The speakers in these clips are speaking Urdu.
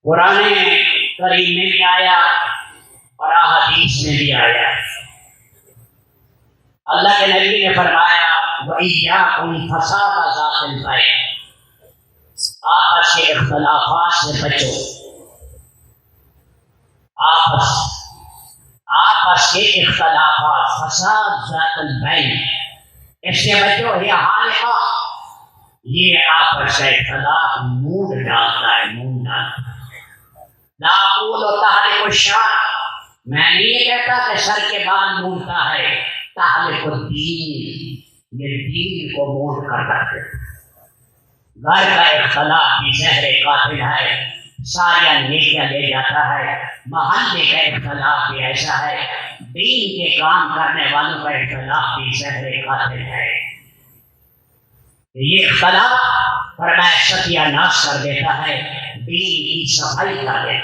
قرآن کریم میں بھی آیا اور احادیث میں بھی آیا۔ اللہ کے نبی نے فرمایا وَإِيَّاكُمْ فَسَادَ ذَاتِ الْبَيْنِ، آپس کے اختلافات سے بچو، آپس کے اختلافات، فساد ذات البین، اس سے بچو۔ یہ حالقہ، یہ آپس کا اختلاف موڈ ڈالتا ہے، موڈ ڈالتا ہے۔ لا اقول تحلق الشعر، میں نہیں یہ کہتا کہ سر کے بعد موڑتا ہے، تحلق الدین، یہ دین کو موڑ کر رکھتے۔ گھر کا اختلاف بھی زہر قاتل ہے، سارا نیکیاں لے جاتا ہے۔ محلے کا اختلاف بھی ایسا ہے، دین کے کام کرنے والوں کا اختلاف بھی زہر قاتل ہے۔ یہ اختلاف فرمایا ستیہ ناش کر دیتا ہے، دین کی صفائی کر دیتا ہے۔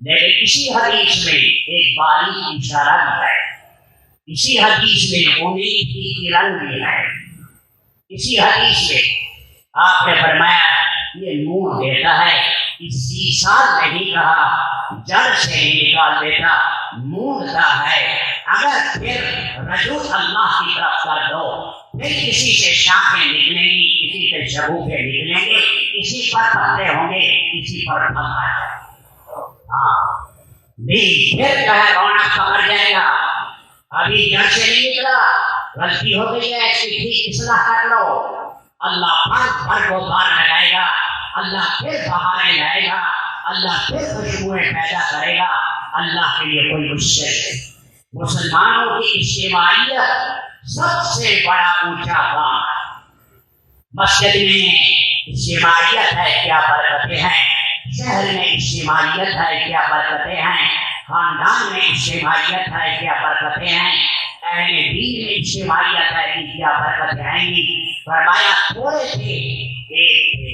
لیکن اسی حدیث میں ایک باریک اشارہ بھی ہے، اسی حدیث میں امید کی کرن بھی ہے۔ اسی حدیث میں آپ نے فرمایا یہ نور دیتا ہے، اسی سال نہیں کہا، جڑ سے ہی نکال دیتا، موڑتا ہے۔ اگر پھر رجوع اللہ کی طرف کر دو، پھر کسی سے شاخیں نکلیں گی، کسی سے شگوفے نکلیں گے، کسی پر پتے ہوں گے، کسی پر پھل آئے گا۔ پھر جو ہے رونق کا مر جائے گا۔ ابھی جڑ سے نہیں نکلا، غلطی ہو گئی ہے، اس کی ٹھیک اصلاح کر لو۔ اللہ پر کو بار لگائے گا، اللہ پھر بہاریں لائے گا، اللہ پھر خوشبوئیں پیدا کرے گا۔ اللہ کے لیے کوئی مشکل نہیں۔ مسلمانوں کی اجتماعیت سب سے بڑا اونچا کام ہے۔ مسجد میں اجتماعیت ہے، کیا برکتیں ہیں۔ شہر میں اجتماعیت ہے، کیا برکتیں ہیں۔ خاندان میں اجتماعیت ہے، کیا برکتیں ہیں۔ اہل دین میں اجتماعیت ہے کہ کیا برکتیں آئیں گی۔ فرمایا تھوڑے تھے ایک تھے،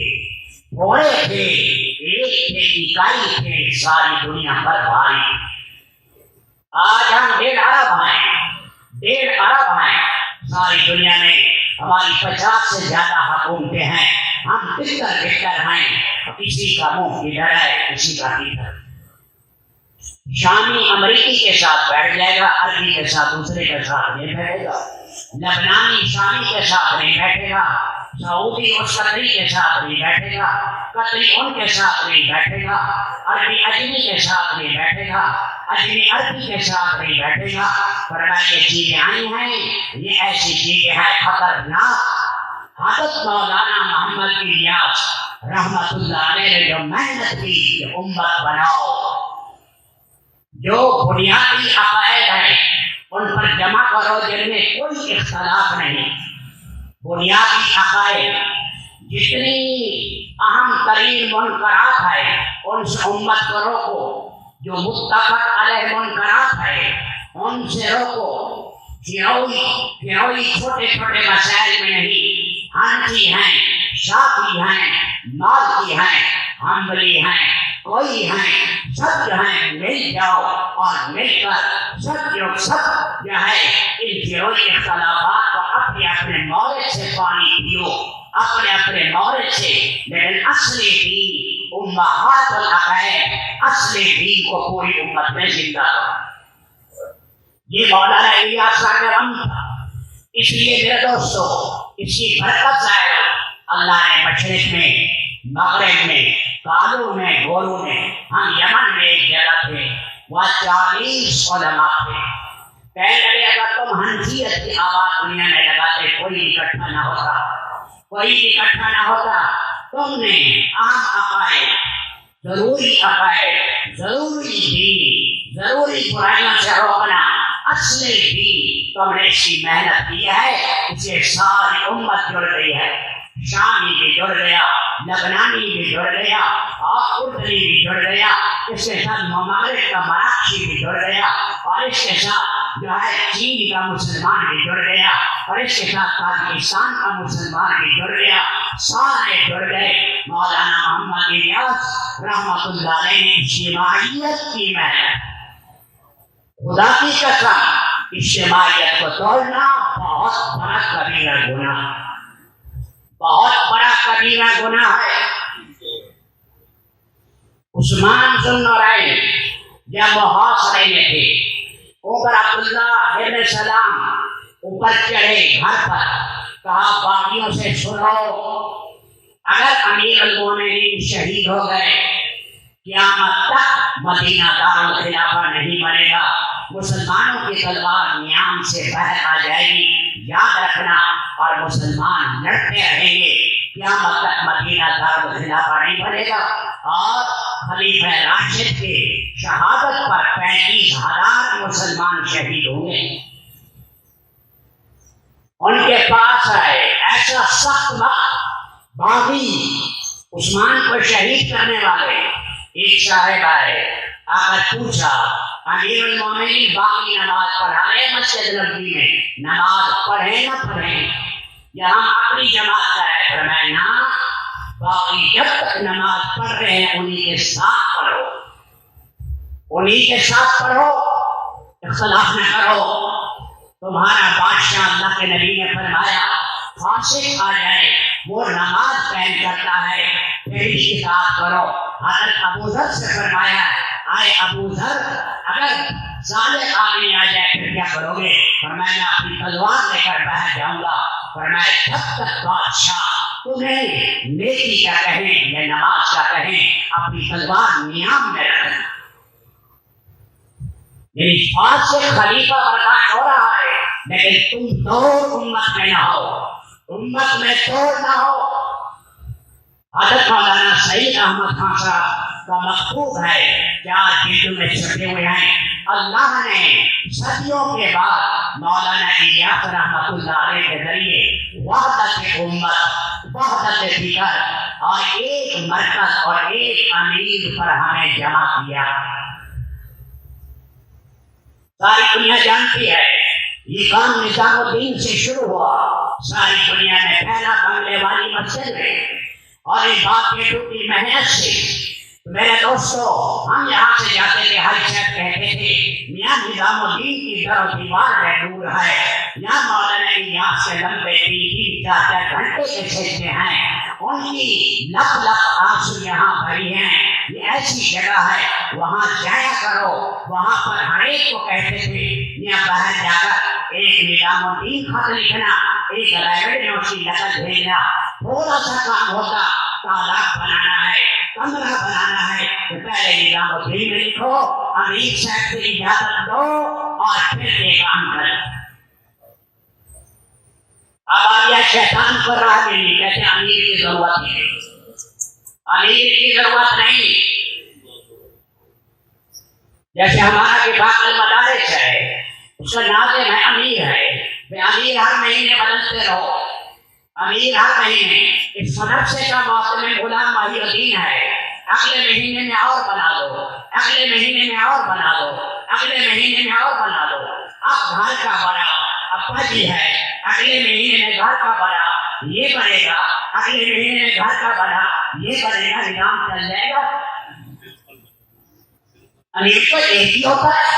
تھوڑے تھے ایک تھے، اکائی تھے، ساری دنیا پر بھاری۔ آج ہم 1.5 ارب ہیں، 1.5 ارب ہیں ساری دنیا میں، ہماری 50 سے زیادہ حکومتیں ہیں، ہم بہتر ہیں۔ کسی کا منہ کدھر ہے، کسی کا کدھر۔ شامی امریکی کے ساتھ بیٹھ جائے گا، عربی کے ساتھ دوسرے کے ساتھ نہیں بیٹھے گا، لبنانی شامی کے ساتھ نہیں بیٹھے گا، سعودی اور قطری کے ساتھ نہیں بیٹھے گا، قطری ان کے ساتھ نہیں بیٹھے گا، عربی اجمی کے ساتھ نہیں بیٹھے گا، اجمی عربی کے ساتھ نہیں بیٹھے گا۔ فرمایا یہ چیزیں آئی ہیں، یہ ایسی چیزیں ہیں خطرناک۔ حضرت مولانا محمد الیاس رحمت اللہ علیہ نے جو محنت کی کہ امت بناؤ، جو بنیادی عقائد ہیں ان پر جمع کرو جن میں کوئی اختلاف نہیں۔ بنیادی عقائد جتنی اہم ترین منکرات ہیں ان سے امت کو روکو، جو متفق علیہ منکرات ہیں ان سے روکو۔ فروئی چھوٹے چھوٹے مسائل میں نہیں، حنفی ہیں، شافعی ہیں، مالکی ہیں، حنبلی ہیں، کوئی ہیں، سب جو ہیں مل جاؤ اور مل کر سب جو ہے ان فروئی اختلافات کو اپنے مورد سے پانی پیو، اپنے مورد سے۔ لیکن اصلی دین امہات العقائد، اصلی دین کو پوری امت میں زندہ کرو۔ یہ مولانا الیاس صاحب کا غم تھا۔ اس لیے میرے دوستو اس کی برکت ظاہر اللہ نے مشرق میں، مغرب میں، کالو میں، گورو میں، ہم یمن میں ایک جگہ تھے، وہاں 40 علماء تھے۔ کہنے لگے اگر تم حنفیت کی آواز دنیا میں لگاتے کوئی اکٹھا نہ ہوتا، کوئی اکٹھا نہ ہوتا۔ تم نے اہم عقائد، ضروری دین، ضروری برائیوں سے روکنا، اصلی دین تم نے اس کی محنت کی ہے، اسے ساری امت جڑ گئی ہے۔ شامی بھی جڑ گیا، لبنانی بھی جڑ گیا، اور اردنی بھی جڑ گیا، اس کے ساتھ ممالک کا مراکشی بھی جڑ گیا، اور اس کے ساتھ جو ہے چین کا مسلمان بھی جڑ گیا، اور اس کے ساتھ پاکستان کا مسلمان بھی جڑ گیا، سارے جڑ گئے۔ مولانا محمد الیاس رحمت اللہ علیہ نے اجتماعیت کی محنت، خدا کی قسم اجتماعیت کو توڑنا بہت بڑا کبیرہ گناہ، بہت بڑا کبیرہ گناہ ہے۔ عثمان ذوالنورین جب وہ حوصلے میں تھے، اوپر عبداللہ ابن سلام اوپر چڑھے گھر پر، کہا باغیوں سے سنو، اگر امیر المومنین شہید ہو گئے قیامت تک مدینہ دارالخلافہ نہیں بنے گا، مسلمانوں کی تلوار نیام سے باہر آ جائے گی، یاد رکھنا، اور مسلمان لڑتے رہیں گے، قیامت تک مدینہ دارالخلافہ نہیں بنے گا۔ اور خلیفہ راشد کے شہادت پر 35,000 مسلمان شہید ہوئے۔ ان کے پاس آئے ایسا سخت وقت، باغی عثمان کو شہید کرنے والے، ایک صاحب آئے، آ کر پوچھا امیر المومنین باقی نماز پڑھا رہے مسجد نبوی میں، نماز پڑھیں نہ پڑھیں، یا ہم اپنی جماعت کا ہے؟ فرمایا نا، باقی جب تک نماز پڑھ رہے ہیں انہی کے ساتھ پڑھو، انہی کے ساتھ پڑھو، اختلاف نہ کرو۔ تمہارا بادشاہ اللہ کے نبی نے فرمایا فاسق آ جائے وہ نماز قائم کرتا ہے پھر اطاعت کرو۔ حضرت ابو ذر سے فرمایا آئے ابو ذر اگر ظالم آدمی آ جائے پھر کیا کرو گے؟ فرمایا میں اپنی تلوار لے کر باہر جاؤں گا۔ فرمایا جب تک بادشاہ تمہیں نیکی کا کہیں یا نماز کا کہیں اپنی تلوار نیام میں رکھنا۔ میری فوج سے خلیفہ برداشت ہو رہا ہے لیکن تم توڑ امت میں نہ ہو، امت میں توڑ نہ ہو۔ حضرت مولانا سعید احمد خان صاحب کا مکتوب ہے 4 جلدوں میں چھپے ہوئے ہیں۔ اللہ نے صدیوں کے بعد مولانا الیاس رحمۃ اللہ علیہ کے ذریعے وحدت امت، وحدت فکر اور ایک مرکز اور ایک امیر پر ہمیں جمع کیا۔ ساری دنیا جانتی ہے یہ کام نظام الدین سے شروع ہوا، ساری دنیا میں پھیلا بنگلے والی مسجد میں، اور اس بات کی ٹوٹی محنت سے میرے دوستو ہم یہاں سے جاتے تھے، ہر شخص کہتے تھے میاں نظام الدین کی در و دیوار میں نور ہے، یہاں مولانا الیاس سے لمبے 3 4 گھنٹے کے سجدے ہیں، ان کی لپ لپ آنسو یہاں بھری ہیں، یہ ایسی جگہ ہے وہاں جایا کرو۔ وہاں پر ہر ایک کو کہتے تھے میاں باہر جا کر ایک نظام الدین خط لکھنا، ایک ریوڈ نوٹ کی نقل بھیجنا، تھوڑا سا کام ہوتا، تالاب بنانا ہے، کمرہ بنانا ہے، تو پہلے نظام الدین میں لکھو، امیر صاحب سے اجازت دو اور پھر یہ کام کرو۔ اب آیا شیطان پر راہ ملی، کہتے امیر کی ضرورت ہے، امیر کی ضرورت نہیں۔ جیسے ہمارا وفاق المدارس ہے، اس کا ناظم ہے، امیر ہے، امیر ہر مہینے بدلتے رہو، امیر ہر مہینے۔ اس مدرسے کا موسم غلام محی الدین ہے، اگلے مہینے میں اور بنا دو، اگلے مہینے میں اور بنا دو، اگلے مہینے میں اور بنا دو۔ اب گھر کا بڑا ابا جی ہے، اگلے مہینے میں گھر کا بڑا یہ بنے گا، اگلے مہینے میں گھر کا بڑا یہ بنے گا، نظام چل جائے گا۔ امیر تو ایک ہی ہوتا ہے،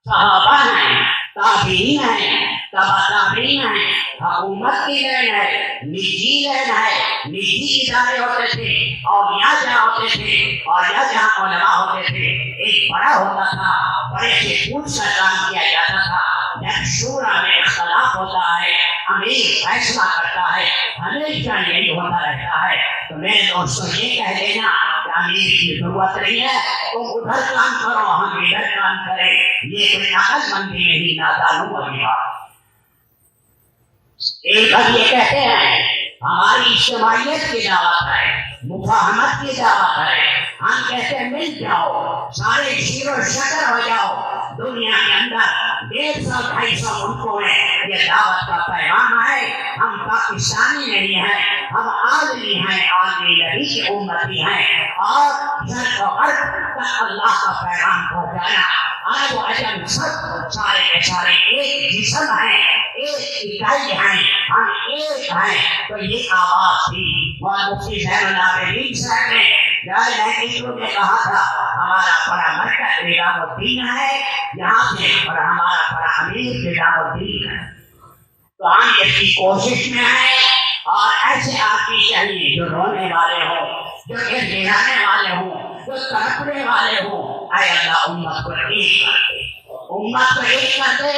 صحابہ ہیں، تابعین ہیں، تبع تابعین ہیں، حکومت کی لین ہے، نجی لین ہے، نجی ادارے ہوتے تھے، اولیاء جہاں ہوتے تھے، اولیاء جہاں علماء ہوتے تھے، ایک بڑا ہوتا تھا، بڑے سے پوچھ کر کام کیا جاتا تھا۔ جب شورا میں اختلاف ہوتا ہے، امیر فیصلہ کرتا ہے، ہمیشہ یہی ہوتا رہتا ہے۔ تو میرے دوستوں یہ کہہ دینا کہ امیر کی ضرورت نہیں ہے، تم ادھر کام کرو ہم ادھر کام کریں، یہ کوئی عقل مندی نہیں، نادانوں والی بات۔ ایک اب یہ کہتے ہیں ہماری اجتماعیت کی دعوت ہے، مفاہمت کی دعوت ہے، ہم کہتے ہیں مل جاؤ، سارے شیر و شکر ہو جاؤ۔ دنیا کے اندر 150 250 ملکوں میں یہ دعوت کا پیغام ہے، ہم پاکستانی نہیں ہیں، ہم عالمی ہیں، عالمی نبی کی امتی ہیں، اور شرق و غرب تک اللہ کا پیغام پہنچانا۔ عرب و عجم سب سارے کے سارے ایک جسم ہیں، ایک اکائی ہیں، ہم ایک ہیں۔ تو یہ آواز تھی مفتی زین العابدین صاحب نے 1992 میں کہا تھا ہمارا بڑا مرکز نظام الدین ہے یہاں سے، اور ہمارا بڑا امیر نظام الدین ہے۔ تو ہم اس کی کوشش میں ہیں، اور ایسے آدمی چاہیے جو رونے والے ہوں، جو گرانے والے ہوں، جو تڑپنے والے ہوں۔ اے اللہ امت کو ایک کر دے، امت کو ایک کر دے،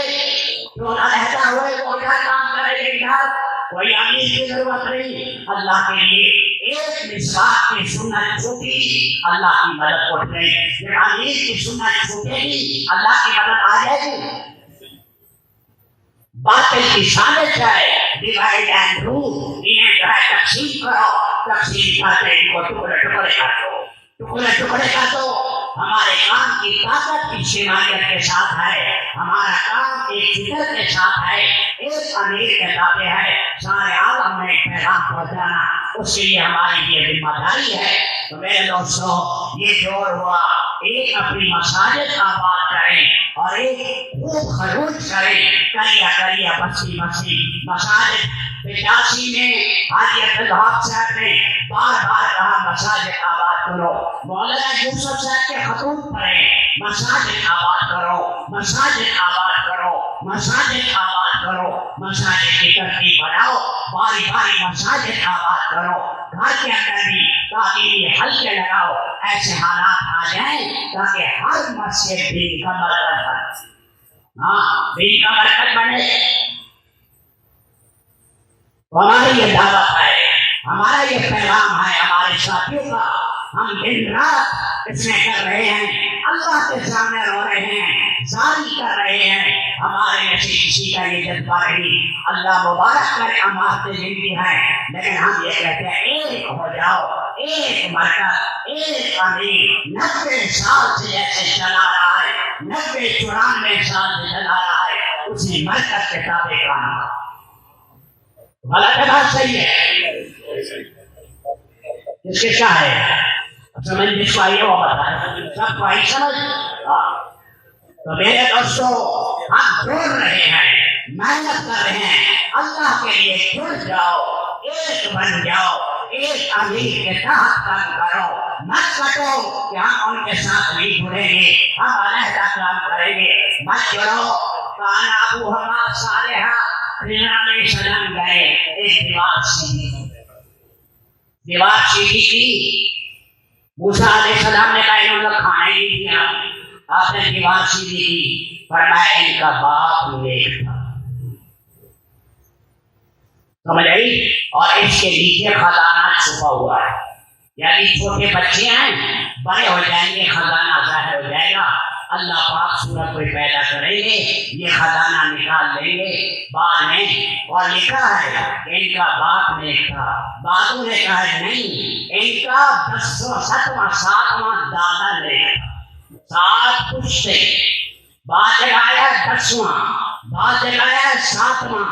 جو علیحدہ ہوئے وہ کیا کام کرے گے ادھر، کوئی امیر کی ضرورت نہیں، اللہ کے لیے ایک مسواک کی سنت چھوٹی، اللہ کی مدد اٹھ گئی، جب امیر کی سنت چھوٹے گی اللہ کی مدد آ جائے گی۔ باطل کی سازش ہے، ڈیوائڈ اینڈ رول، انہیں جو ہے تقسیم کرو، تقسیم کر کے ان کو ٹکڑے ٹکڑے کر دو، ٹکڑے ٹکڑے کر دو۔ ہمارے کام کی طاقت اجتماعیت کے ساتھ ہے، ہمارا کام ایک فکر کے ساتھ ہے، ایک امیر کے تابع ہے، سارے عالم میں پیغام پہنچانا اس کے لیے ہماری یہ ذمہ داری ہے۔ تو میرے دوستوں یہ جوڑ ہوا، ایک اپنی مساجد آباد کریں اور ایک خوب خروج کریں، کریا کریا بستی بستی مساجد۔ 85 میں حاجی عبدالوہاب صاحب نے بار بار کہا مساجد آباد کرو، مولانا یوسف صاحب کے خطوط پڑھیں، مساجد آباد کرو، مساجد آباد کرو، مساجد آباد کرو، مساجد کی ترتیب بناؤ، باری باری مساجد آباد کرو، گھر کے اندر بھی تعلیمی حلقے لگاؤ، ایسے حالات آ جائیں تاکہ ہر مسجد دین کا مرکز بنے، ہاں دین کا مرکز بنے۔ ہماری یہ دعوت ہے، ہمارا یہ پیغام ہے ہمارے ساتھیوں کا، ہم دن رات اس میں کر رہے ہیں، اللہ کے سامنے رو رہے ہیں، زاری کر رہے ہیں، ہمارے میں سے کسی کا یہ جذبہ نہیں، اللہ مبارک کرے امارتیں زندگی ہیں، لیکن ہم یہ کہتے ہیں ایک ہو جاؤ، ایک مرکز، ایک امیر 90 سال سے جیسے چلا رہا ہے، 90-94 سال سے چلا رہا ہے، اسی مرکز کے تابع کام کرو۔ غلط ہے بات صحیح ہے، اس کے کیا ہے سمجھ جس کو آئیے وہ بتائے، سب کو آئی سمجھ۔ تو میرے دوستو ہم جوڑ رہے ہیں، محنت کر رہے ہیں، اللہ کے لیے جڑ جاؤ، ایک بن جاؤ، ایک امیر کے تحت کام کرو، مت کٹو کہ ہم ان کے ساتھ نہیں جڑیں گے، ہم علیحدہ کام کریں گے، مت جڑو۔ کان ابو ہما صالحہ، علیہ السلام گئے، ایک دیوار سیدھی کی، موسیٰ علیہ السلام نے کہا انہوں نے کھانے نہیں دیا، آپ نے دیوار سیدھی کی، فرمایا ان کا باپ نیک تھا، سمجھ آئی، اور اس کے نیچے خزانہ چھپا ہوا ہے، یعنی چھوٹے بچے ہیں، بڑے ہو جائیں گے خزانہ ظاہر ہو جائے گا، اللہ پاک سورت کو پیدا کریں گے، یہ خزانہ نکال لیں گے بعد میں۔ اور لکھا ہے کہ ان کا باپ نیک تھا، بعدوں نے کہا نہیں، ان کا 7واں دادا نیک تھا، 7 پشتے، بعد آیا 10واں، بعد آیا 7واں،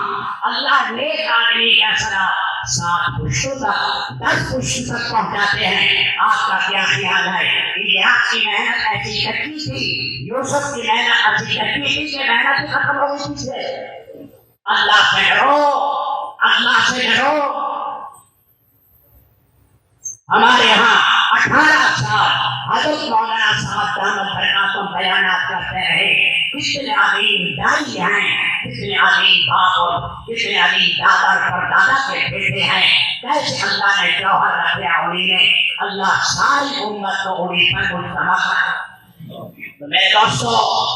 اللہ نیک آدمی کا سرا 7 پشتوں تک 10 پشت تک پہنچاتے ہیں۔ آپ کا کیا خیال ہے؟ الیاس کی محنت ایسی کٹی تھی، یوسف کی محنت ایسی کٹی تھی کہ محنت ختم ہو گئی تھی۔ اللہ سے ڈرو، اللہ سے ڈرو۔ ہمارے یہاں 18 سال حضرت مولانا صاحب دامت برکاتہم بیانات کرتے رہے، کتنے عظیم دائی ہیں، کتنے عظیم باپ اور کتنے عظیم دادا اور پردادا کے بیٹے ہیں، کیسے اللہ نے جوہر رکھا انہیں نے، اللہ ساری امت کو انہیں پر مجتمع کرا۔ تو میرے دوستو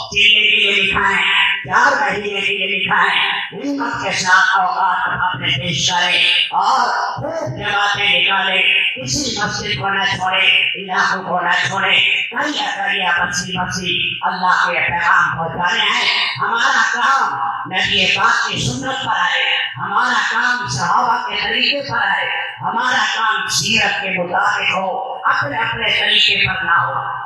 3 کے لیے لکھا ہے، 4 مہینے کے لیے لکھا ہے، ہمت کے ساتھ اوقات اپنے پیش کرے اور خوب جماعتیں نکالے، کسی مسجد کو نہ چھوڑے، علاقوں کو نہ چھوڑے، کریا کریا بستی بستی اللہ کے پیغام پہنچانے ہیں۔ ہمارا کام نبی پاک کی سنت پر ہے، ہمارا کام صحابہ کے طریقے پر ہے، ہمارا کام سیرت کے مطابق ہو، اپنے اپنے طریقے پر نہ ہو۔